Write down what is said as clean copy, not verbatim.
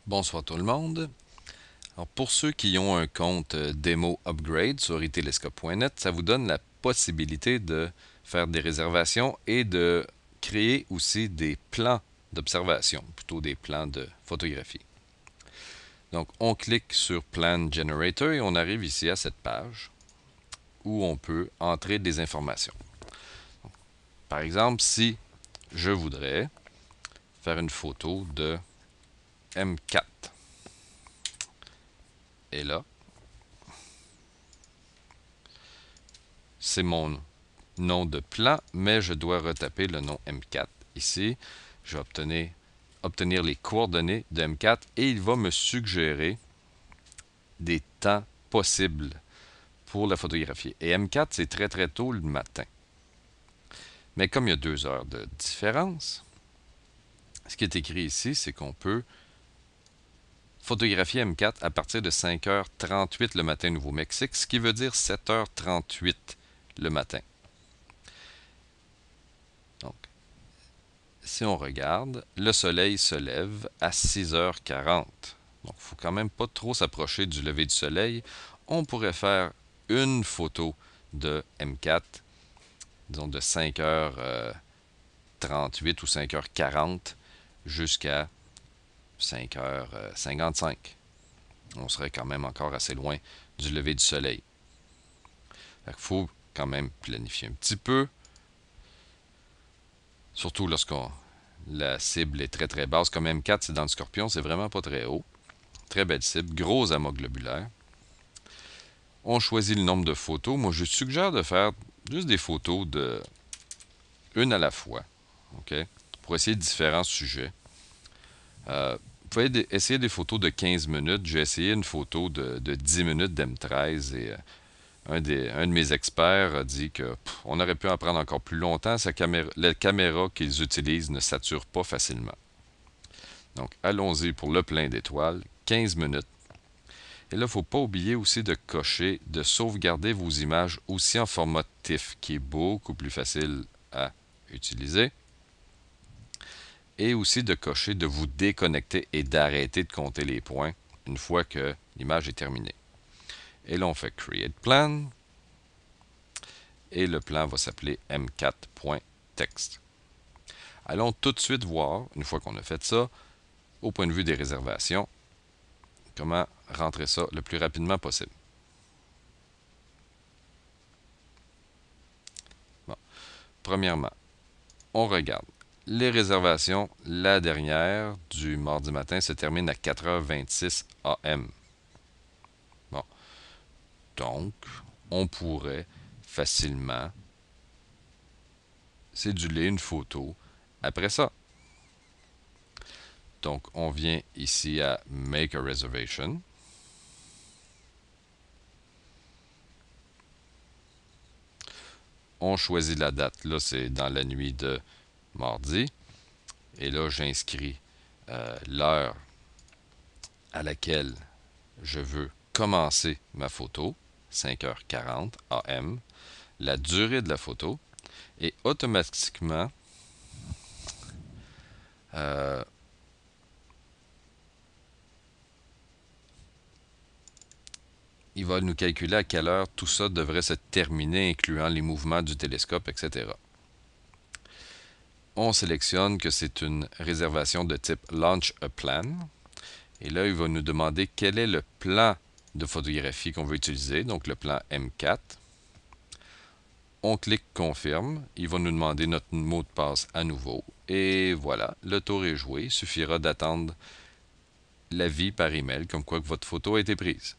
Bonsoir tout le monde. Alors pour ceux qui ont un compte démo upgrade sur etelescope.net, ça vous donne la possibilité de faire des réservations et de créer aussi des plans d'observation, plutôt des plans de photographie. Donc on clique sur Plan Generator et on arrive ici à cette page où on peut entrer des informations. Par exemple, si je voudrais faire une photo de M4, et là, c'est mon nom de plan, mais je dois retaper le nom M4. Ici, je vais obtenir les coordonnées de M4 et il va me suggérer des temps possibles pour la photographier. Et M4, c'est très très tôt le matin. Mais comme il y a 2 heures de différence, ce qui est écrit ici, c'est qu'on peut photographier M4 à partir de 5h38 le matin au Nouveau-Mexique, ce qui veut dire 7h38 le matin. Donc, si on regarde, le soleil se lève à 6h40. Donc, il ne faut quand même pas trop s'approcher du lever du soleil. On pourrait faire une photo de M4, disons de 5h38 ou 5h40 jusqu'à 5h55. On serait quand même encore assez loin du lever du soleil. Il faut quand même planifier un petit peu, surtout lorsqu'on la cible est très très basse. Comme M4, c'est dans le Scorpion, c'est vraiment pas très haut. Très belle cible, gros amas globulaire. On choisit le nombre de photos. Moi, je suggère de faire juste des photos de une à la fois, ok, pour essayer différents sujets. Vous pouvez essayer des photos de 15 minutes. J'ai essayé une photo de 10 minutes d'M13 et un de mes experts a dit que on aurait pu en prendre encore plus longtemps. La caméra qu'ils utilisent ne sature pas facilement. Donc, allons-y pour le plein d'étoiles. 15 minutes. Et là, il ne faut pas oublier aussi de cocher, de sauvegarder vos images aussi en format TIFF, qui est beaucoup plus facile à utiliser. Et aussi de cocher, de vous déconnecter et d'arrêter de compter les points une fois que l'image est terminée. Et là, on fait Create Plan. Et le plan va s'appeler m4.text. Allons tout de suite voir, une fois qu'on a fait ça, au point de vue des réservations, comment rentrer ça le plus rapidement possible. Bon. Premièrement, on regarde. Les réservations, la dernière du mardi matin se termine à 4h26 AM. Bon. Donc, on pourrait facilement céduler une photo après ça. Donc, on vient ici à Make a Reservation. On choisit la date. Là, c'est dans la nuit de mardi. Et là, j'inscris l'heure à laquelle je veux commencer ma photo, 5h40 AM, la durée de la photo, et automatiquement, il va nous calculer à quelle heure tout ça devrait se terminer, incluant les mouvements du télescope, etc. On sélectionne que c'est une réservation de type Launch a Plan. Et là, il va nous demander quel est le plan de photographie qu'on veut utiliser, donc le plan M4. On clique Confirme. Il va nous demander notre mot de passe à nouveau. Et voilà, le tour est joué. Il suffira d'attendre l'avis par email comme quoi que votre photo a été prise.